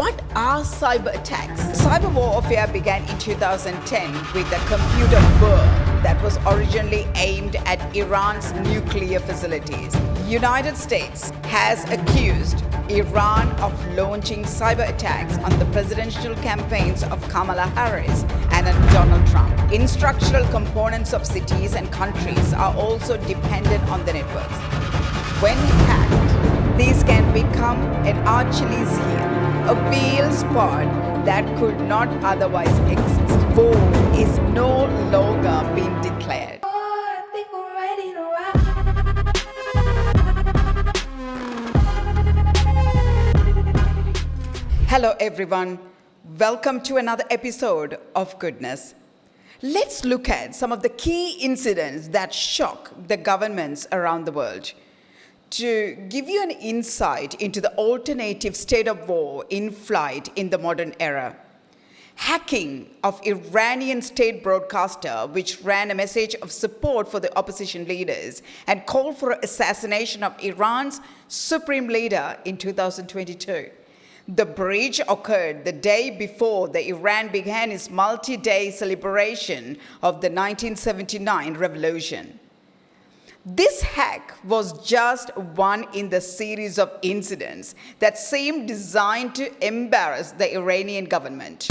What are cyber attacks? Cyber warfare began in 2010 with a computer war that was originally aimed at Iran's nuclear facilities. United States has accused Iran of launching cyber attacks on the presidential campaigns of Kamala Harris and Donald Trump. Structural components of cities and countries are also dependent on the networks. When hacked, these can become an Achilles heel, a veil spot that could not otherwise exist. War is no longer being declared. Hello everyone, welcome to another episode of Goodness. Let's look at some of the key incidents that shock the governments around the world. To give you an insight into the alternative state of war in flight in the modern era. Hacking of Iranian state broadcaster, which ran a message of support for the opposition leaders and called for assassination of Iran's supreme leader in 2022. The breach occurred the day before Iran began its multi-day celebration of the 1979 revolution. This hack was just one in the series of incidents that seemed designed to embarrass the Iranian government.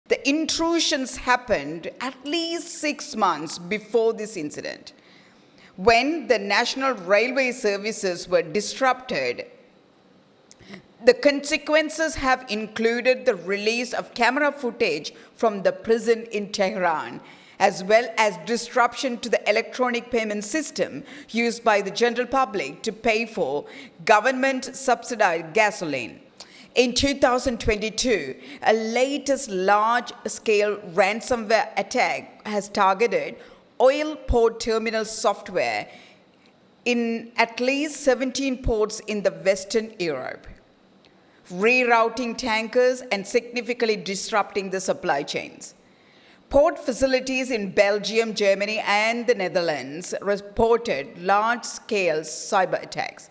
The intrusions happened at least 6 months before this incident, when the national railway services were disrupted. The consequences have included the release of camera footage from the prison in Tehran, as well as disruption to the electronic payment system used by the general public to pay for government-subsidized gasoline. In 2022, a latest large-scale ransomware attack has targeted oil port terminal software in at least 17 ports in the Western Europe, rerouting tankers and significantly disrupting the supply chains. Port facilities in Belgium, Germany, and the Netherlands reported large-scale cyber attacks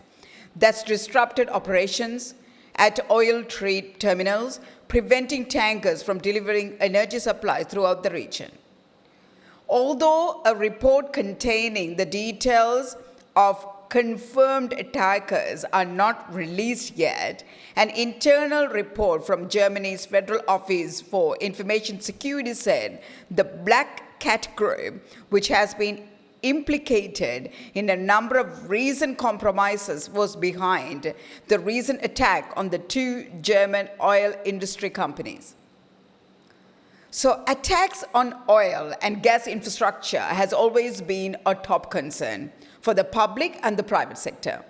that disrupted operations at oil trade terminals, preventing tankers from delivering energy supplies throughout the region. Although a report containing the details of confirmed attackers are not released yet, an internal report from Germany's Federal Office for Information Security said the Black Cat Group, which has been implicated in a number of recent compromises, was behind the recent attack on the 2 German oil industry companies. So attacks on oil and gas infrastructure has always been a top concern for the public and the private sector,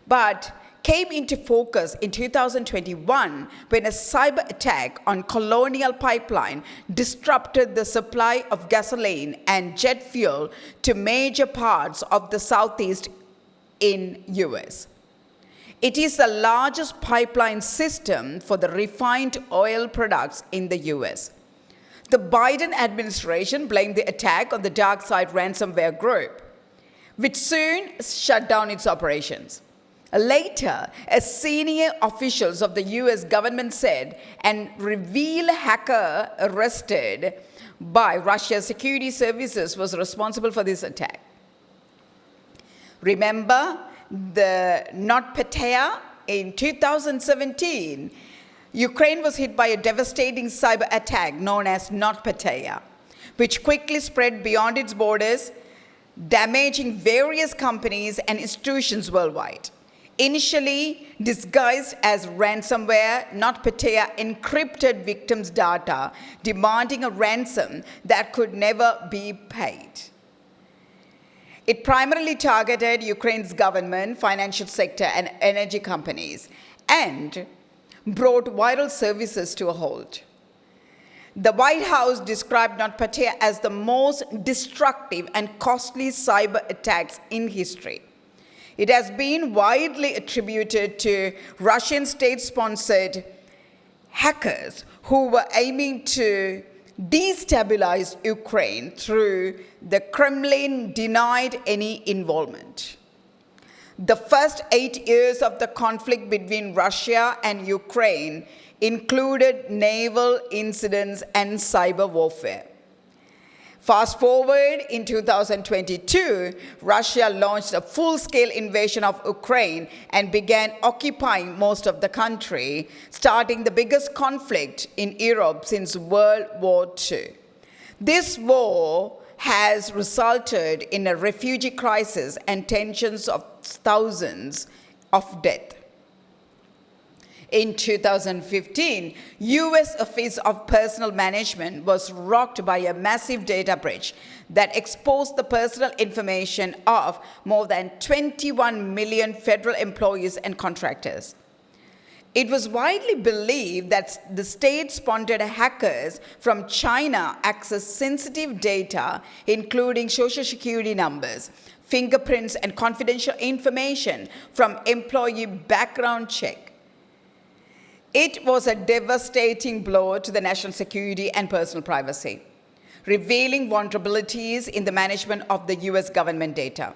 but came into focus in 2021 when a cyber attack on Colonial Pipeline disrupted the supply of gasoline and jet fuel to major parts of the Southeast in US. It is the largest pipeline system for the refined oil products in the US. The Biden administration blamed the attack on the DarkSide ransomware group, which soon shut down its operations. Later, a senior officials of the US government said an revealed hacker arrested by Russia's security services was responsible for this attack. Remember the NotPetya in 2017? Ukraine was hit by a devastating cyber attack known as NotPetya, which quickly spread beyond its borders, damaging various companies and institutions worldwide. Initially disguised as ransomware, NotPetya encrypted victims' data, demanding a ransom that could never be paid. It primarily targeted Ukraine's government, financial sector, and energy companies, and brought vital services to a halt. The White House described NotPetya as the most destructive and costly cyber attacks in history. It has been widely attributed to Russian state-sponsored hackers who were aiming to destabilize Ukraine through the Kremlin denied any involvement. The first 8 years of the conflict between Russia and Ukraine included naval incidents and cyber warfare. Fast forward in 2022, Russia launched a full-scale invasion of Ukraine and began occupying most of the country, starting the biggest conflict in Europe since World War II. This war has resulted in a refugee crisis and tensions of thousands of deaths. In 2015, US Office of Personnel Management was rocked by a massive data breach that exposed the personal information of more than 21 million federal employees and contractors. It was widely believed that the state-sponsored hackers from China accessed sensitive data, including social security numbers, fingerprints, and confidential information from employee background check. It was a devastating blow to the national security and personal privacy, revealing vulnerabilities in the management of the US government data.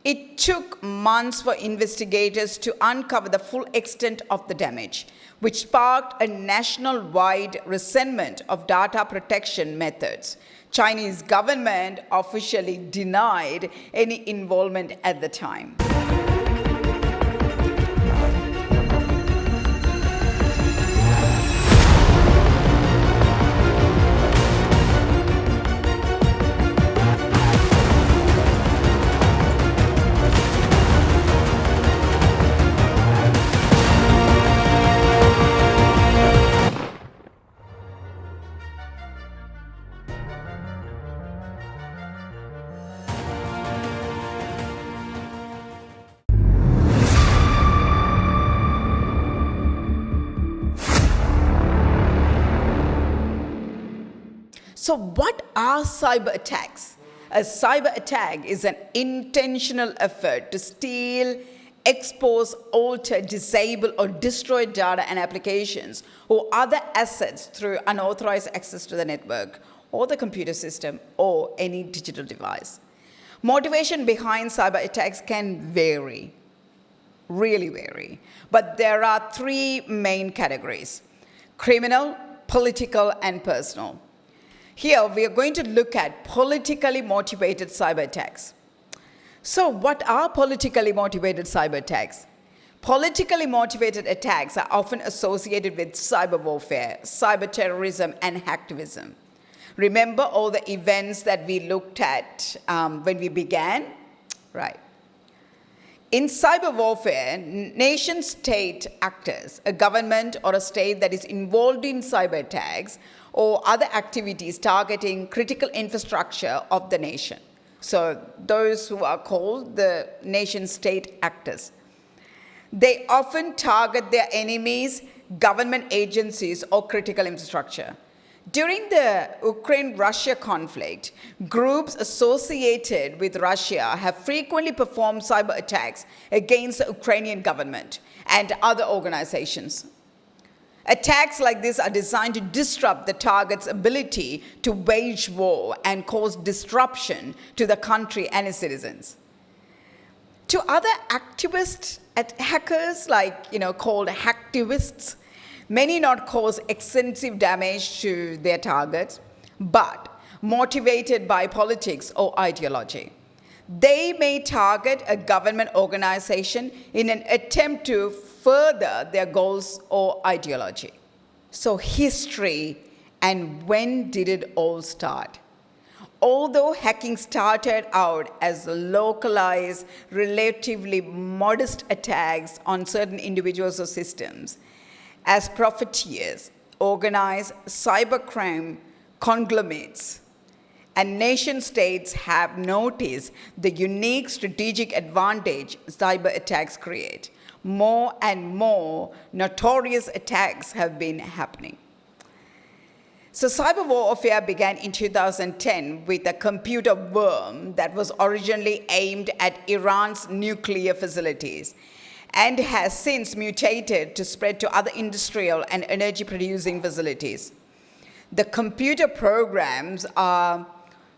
It took months for investigators to uncover the full extent of the damage, which sparked a national-wide resentment of data protection methods. Chinese government officially denied any involvement at the time. So what are cyber attacks? A cyber attack is an intentional effort to steal, expose, alter, disable, or destroy data and applications or other assets through unauthorized access to the network or the computer system or any digital device. Motivation behind cyber attacks can vary, really vary, but there are three main categories: criminal, political, and personal. Here, we are going to look at politically motivated cyber attacks. So, what are politically motivated cyber attacks? Politically motivated attacks are often associated with cyber warfare, cyber terrorism, and hacktivism. Remember all the events that we looked at when we began? Right. In cyber warfare, nation-state actors, a government or a state that is involved in cyber attacks or other activities targeting critical infrastructure of the nation. So those who are called the nation-state actors. They often target their enemies, government agencies, or critical infrastructure. During the Ukraine-Russia conflict, groups associated with Russia have frequently performed cyber attacks against the Ukrainian government and other organizations. Attacks like this are designed to disrupt the target's ability to wage war and cause disruption to the country and its citizens. To other activist hackers, called hacktivists, many not cause extensive damage to their targets, but motivated by politics or ideology. They may target a government organization in an attempt to further their goals or ideology. So, history and when did it all start? Although hacking started out as localized, relatively modest attacks on certain individuals or systems, as profiteers, organized cybercrime conglomerates, and nation states have noticed the unique strategic advantage cyber attacks create. More and more notorious attacks have been happening. So cyber warfare began in 2010 with a computer worm that was originally aimed at Iran's nuclear facilities. and has since mutated to spread to other industrial and energy-producing facilities. The computer programs are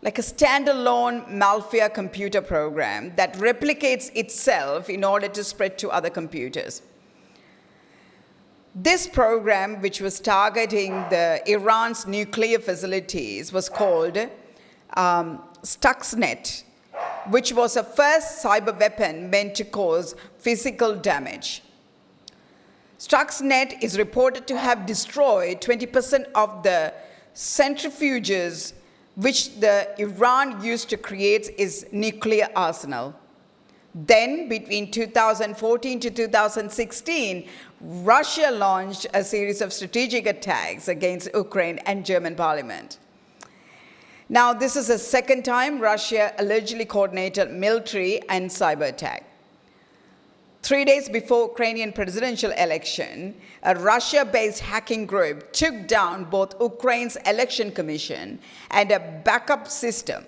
like a standalone malware computer program that replicates itself in order to spread to other computers. This program, which was targeting Iran's nuclear facilities, was called Stuxnet, which was a first cyber weapon meant to cause physical damage. Stuxnet is reported to have destroyed 20% of the centrifuges which Iran used to create its nuclear arsenal. Then, between 2014 to 2016, Russia launched a series of strategic attacks against Ukraine and German parliament. Now, this is the second time Russia allegedly coordinated military and cyber attack. 3 days before Ukrainian presidential election, a Russia-based hacking group took down both Ukraine's election commission and a backup system.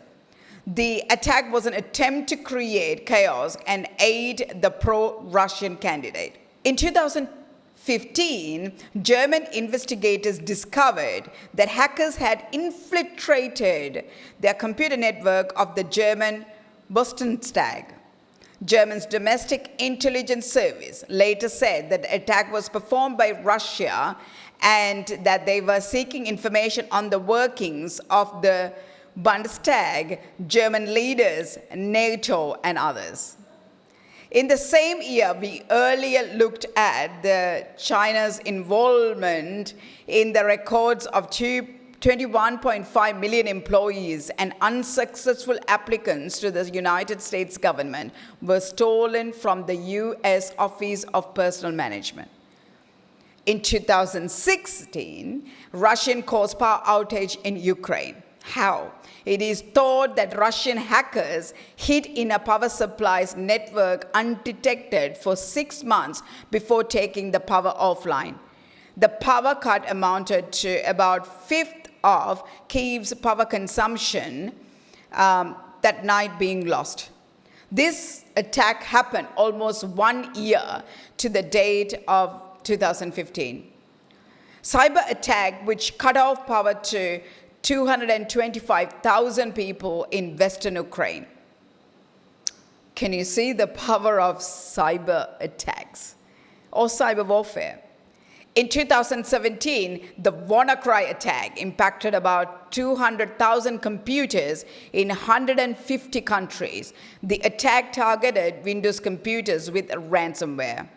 The attack was an attempt to create chaos and aid the pro-Russian candidate. In 2015, German investigators discovered that hackers had infiltrated their computer network of the German Bundestag. Germany's domestic intelligence service later said that the attack was performed by Russia and that they were seeking information on the workings of the Bundestag, German leaders, NATO, and others. In the same year, we earlier looked at China's involvement in the records of 21.5 million employees and unsuccessful applicants to the United States government were stolen from the U.S. Office of Personnel Management. In 2016, Russian caused power outage in Ukraine. How? It is thought that Russian hackers hid in a power supply's network undetected for 6 months before taking the power offline. The power cut amounted to about a fifth of Kyiv's power consumption that night being lost. This attack happened almost 1 year to the date of 2015. Cyber attack which cut off power to 225,000 people in Western Ukraine. Can you see the power of cyber attacks or cyber warfare? In 2017, the WannaCry attack impacted about 200,000 computers in 150 countries. The attack targeted Windows computers with ransomware.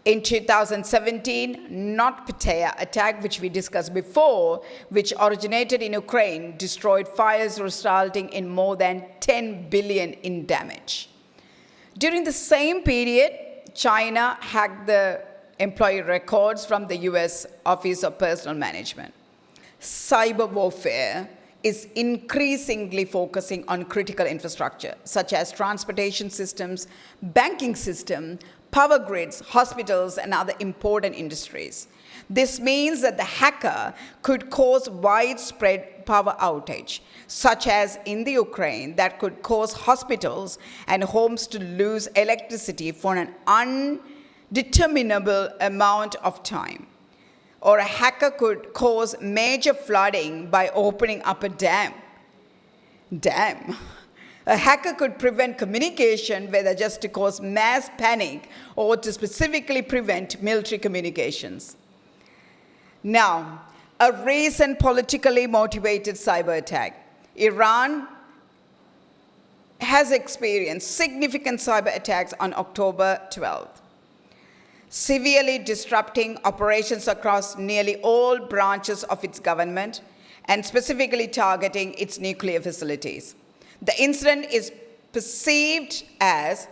In 2017, NotPetya attack, which we discussed before, which originated in Ukraine, destroyed fires resulting in more than 10 billion in damage. During the same period, China hacked the employee records from the U.S. Office of Personnel Management. Cyber warfare is increasingly focusing on critical infrastructure, such as transportation systems, banking systems, power grids, hospitals, and other important industries. This means that the hacker could cause widespread power outage, such as in the Ukraine, that could cause hospitals and homes to lose electricity for an undeterminable amount of time. Or a hacker could cause major flooding by opening up a dam. A hacker could prevent communication, whether just to cause mass panic or to specifically prevent military communications. Now, a recent politically motivated cyber attack. Iran has experienced significant cyber attacks on October 12th, severely disrupting operations across nearly all branches of its government and specifically targeting its nuclear facilities. The incident is perceived as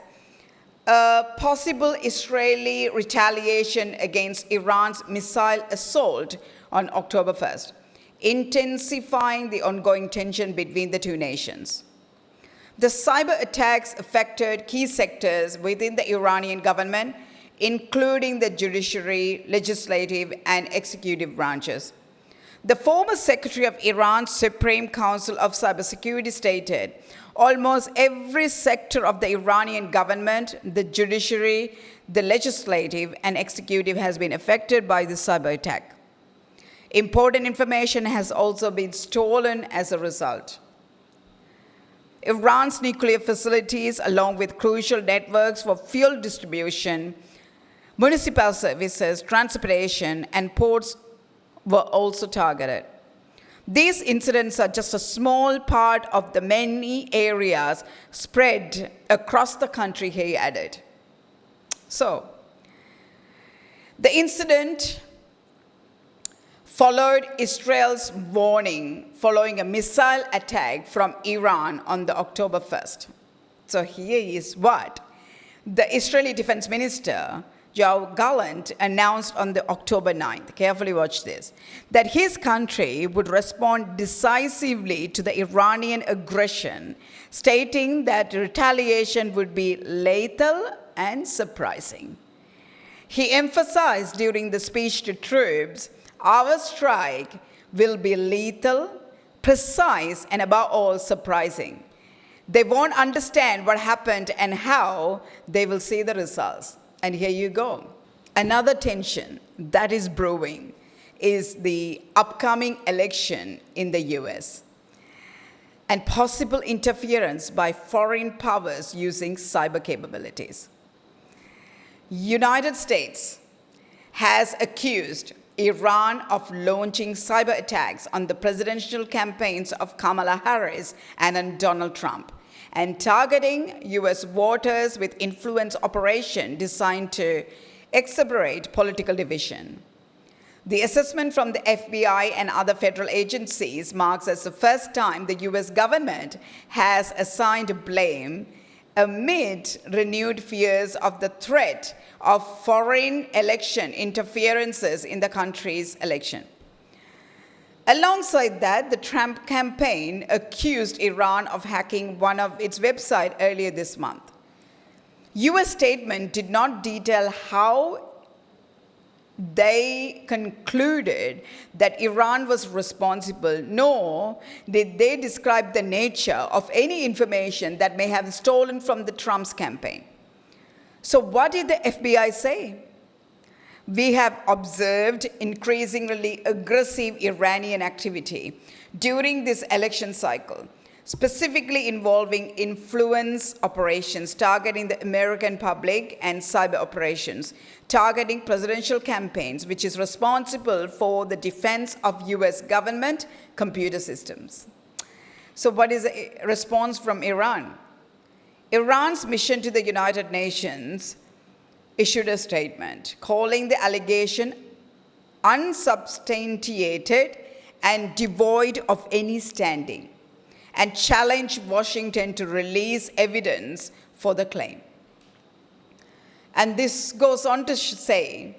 a possible Israeli retaliation against Iran's missile assault on October 1st, intensifying the ongoing tension between the two nations. The cyber attacks affected key sectors within the Iranian government, including the judiciary, legislative, and executive branches. The former secretary of Iran's Supreme Council of Cybersecurity stated, almost every sector of the Iranian government, the judiciary, the legislative and executive has been affected by this cyber attack. Important information has also been stolen as a result. Iran's nuclear facilities, along with crucial networks for fuel distribution, municipal services, transportation, and ports were also targeted. These incidents are just a small part of the many areas spread across the country, he added. So, the incident followed Israel's warning following a missile attack from Iran on the October 1st. So here is what the Israeli Defense Minister, Yoav Gallant, announced on the October 9th. Carefully watch this. That his country would respond decisively to the Iranian aggression, stating that retaliation would be lethal and surprising. He emphasized during the speech to troops, our strike will be lethal, precise, and above all, surprising. They won't understand what happened and how they will see the results. And here you go. Another tension that is brewing is the upcoming election in the US and possible interference by foreign powers using cyber capabilities. United States has accused Iran of launching cyber attacks on the presidential campaigns of Kamala Harris and on Donald Trump, and targeting US voters with influence operation designed to exacerbate political division. The assessment from the FBI and other federal agencies marks as the first time the US government has assigned blame amid renewed fears of the threat of foreign election interferences in the country's election. Alongside that, the Trump campaign accused Iran of hacking one of its websites earlier this month. US statement did not detail how they concluded that Iran was responsible, nor did they describe the nature of any information that may have stolen from the Trump's campaign. So what did the FBI say? We have observed increasingly aggressive Iranian activity during this election cycle, specifically involving influence operations targeting the American public and cyber operations targeting presidential campaigns, which is responsible for the defense of US government computer systems. So what is the response from Iran? Iran's mission to the United Nations issued a statement calling the allegation unsubstantiated and devoid of any standing, and challenged Washington to release evidence for the claim. And this goes on to say,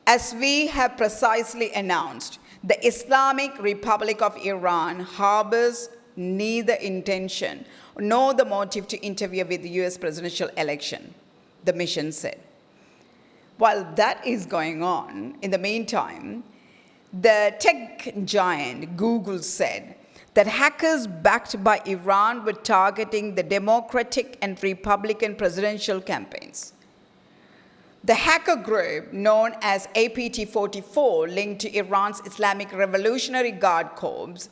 as we have precisely announced, the Islamic Republic of Iran harbors neither intention nor the motive to interfere with the US presidential election, the mission said. While that is going on, in the meantime, the tech giant Google said that hackers backed by Iran were targeting the Democratic and Republican presidential campaigns. The hacker group known as APT-44, linked to Iran's Islamic Revolutionary Guard Corps,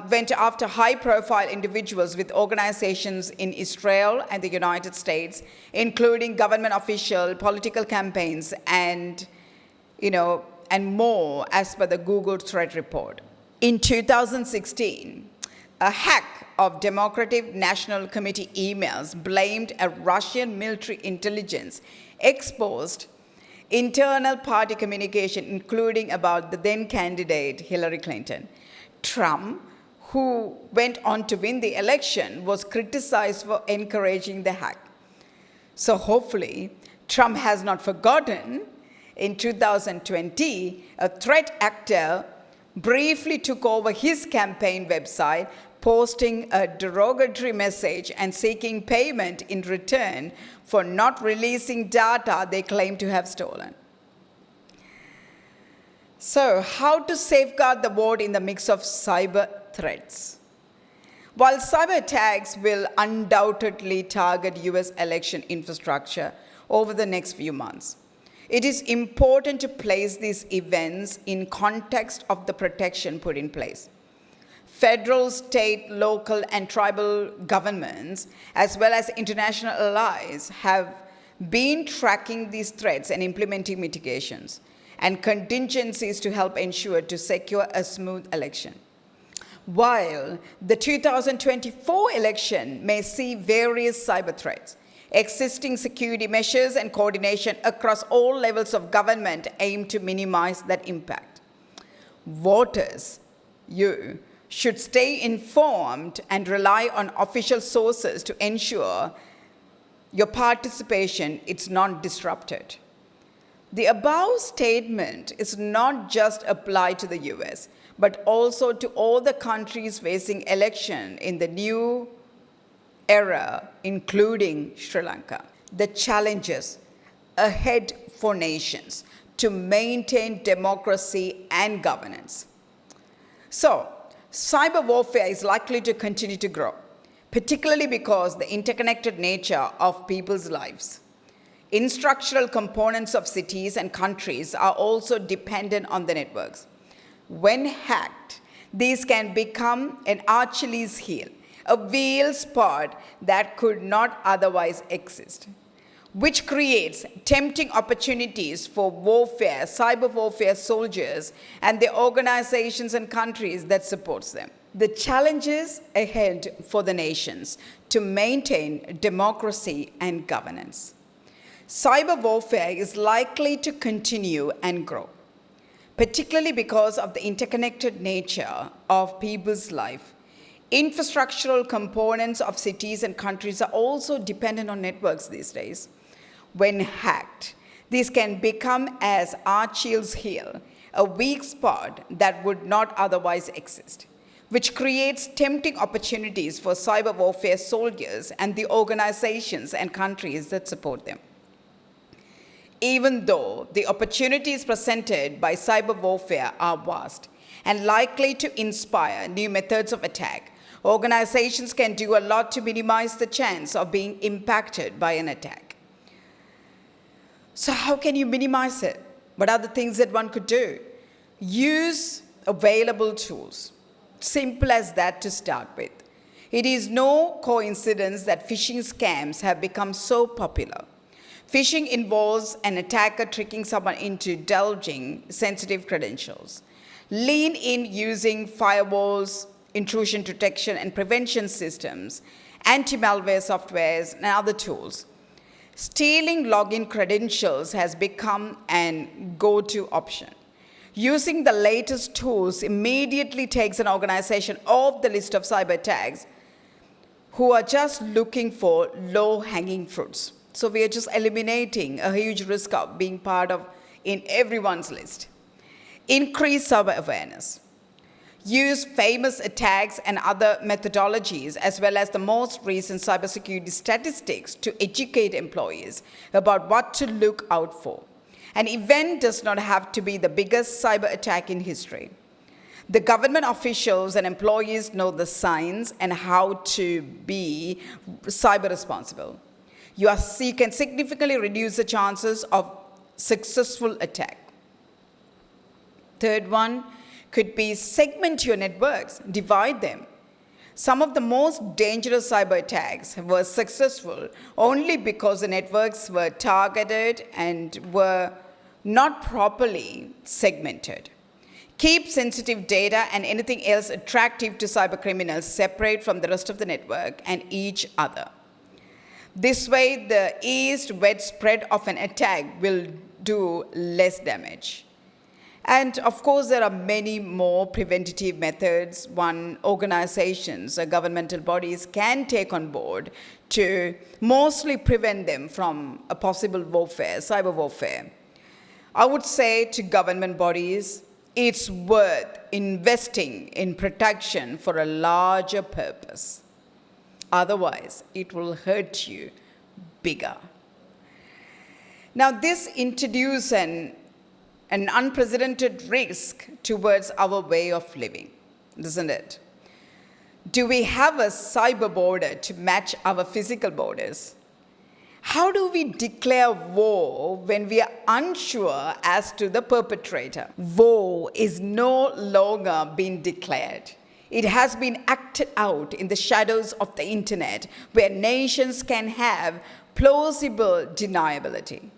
went after high-profile individuals with organizations in Israel and the United States, including government official, political campaigns, and more, as per the Google threat report. In 2016, a hack of Democratic National Committee emails blamed a Russian military intelligence exposed internal party communication, including about the then candidate Hillary Clinton. Trump, who went on to win the election, was criticized for encouraging the hack. So hopefully, Trump has not forgotten. In 2020, a threat actor briefly took over his campaign website, posting a derogatory message and seeking payment in return for not releasing data they claim to have stolen. So, how to safeguard the vote in the mix of cyber threats? While cyber attacks will undoubtedly target US election infrastructure over the next few months, it is important to place these events in context of the protection put in place. Federal, state, local, and tribal governments, as well as international allies, have been tracking these threats and implementing mitigations and contingencies to help ensure to secure a smooth election. While the 2024 election may see various cyber threats, existing security measures and coordination across all levels of government aim to minimize that impact. Voters, you should stay informed and rely on official sources to ensure your participation is not disrupted. The above statement is not just applied to the US, but also to all the countries facing election in the new era, including Sri Lanka. The challenges ahead for nations to maintain democracy and governance. So, cyber warfare is likely to continue to grow, particularly because the interconnected nature of people's lives. Instructional components of cities and countries are also dependent on the networks. When hacked, these can become an Achilles heel, a weak spot that could not otherwise exist, which creates tempting opportunities for warfare, cyber warfare soldiers, and the organizations and countries that supports them. The challenges ahead for the nations to maintain democracy and governance. Cyber warfare is likely to continue and grow, particularly because of the interconnected nature of people's life. Infrastructural components of cities and countries are also dependent on networks these days. When hacked, these can become as Achilles' heel, a weak spot that would not otherwise exist, which creates tempting opportunities for cyber warfare soldiers and the organizations and countries that support them. Even though the opportunities presented by cyber warfare are vast and likely to inspire new methods of attack, organizations can do a lot to minimize the chance of being impacted by an attack. So how can you minimize it? What are the things that one could do? Use available tools. Simple as that to start with. It is no coincidence that phishing scams have become so popular. Phishing involves an attacker tricking someone into divulging sensitive credentials. Lean in using firewalls, intrusion detection and prevention systems, anti-malware softwares, and other tools. Stealing login credentials has become an go-to option. Using the latest tools immediately takes an organization off the list of cyber attacks who are just looking for low-hanging fruits. So we are just eliminating a huge risk of being part of in everyone's list. Increase cyber awareness. Use famous attacks and other methodologies as well as the most recent cybersecurity statistics to educate employees about what to look out for. An event does not have to be the biggest cyber attack in history. The government officials and employees know the signs and how to be cyber responsible. You can significantly reduce the chances of successful attack. Third one could be segment your networks, divide them. Some of the most dangerous cyber attacks were successful only because the networks were targeted and were not properly segmented. Keep sensitive data and anything else attractive to cyber criminals separate from the rest of the network and each other. This way, the east-west spread of an attack will do less damage. And of course, there are many more preventative methods organizations or governmental bodies can take on board to mostly prevent them from a possible warfare, cyber warfare. I would say to government bodies, it's worth investing in protection for a larger purpose. Otherwise, it will hurt you bigger. Now, this introduces an unprecedented risk towards our way of living, doesn't it? Do we have a cyber border to match our physical borders? How do we declare war when we are unsure as to the perpetrator? War is no longer being declared. It has been acted out in the shadows of the internet, where nations can have plausible deniability.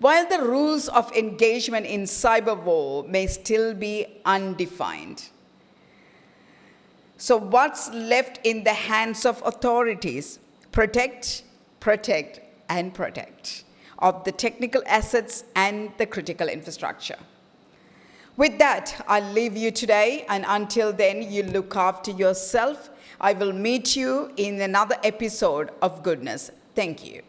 While the rules of engagement in cyber war may still be undefined. So what's left in the hands of authorities? Protect, and protect of the technical assets and the critical infrastructure. With that, I'll leave you today, and until then, you look after yourself. I will meet you in another episode of Goodness. Thank you.